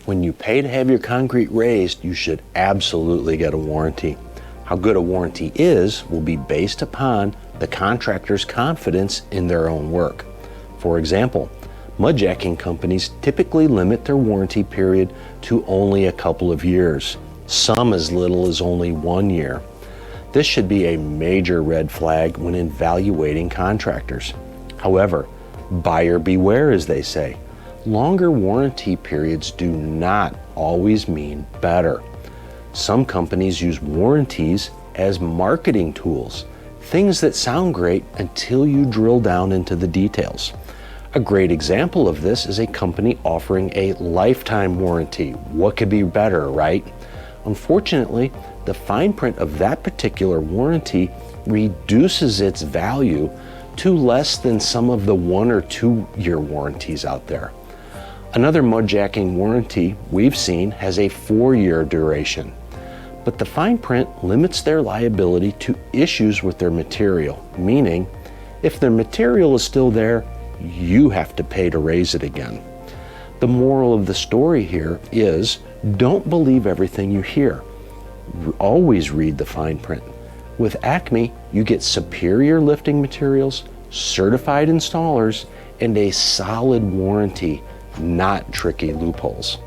When you pay to have your concrete raised, you should absolutely get a warranty. How good a warranty is will be based upon the contractor's confidence in their own work. For example, mudjacking companies typically limit their warranty period to only a couple of years, some as little as only 1 year. This should be a major red flag when evaluating contractors. However, buyer beware, as they say. Longer warranty periods do not always mean better. Some companies use warranties as marketing tools, things that sound great until you drill down into the details. A great example of this is a company offering a lifetime warranty. What could be better, right? Unfortunately, the fine print of that particular warranty reduces its value to less than some of the 1 or 2 year warranties out there. Another mudjacking warranty we've seen has a 4-year duration, but the fine print limits their liability to issues with their material, meaning if their material is still there, you have to pay to raise it again. The moral of the story here is don't believe everything you hear. Always read the fine print. With Acme, you get superior lifting materials, certified installers, and a solid warranty, not tricky loopholes.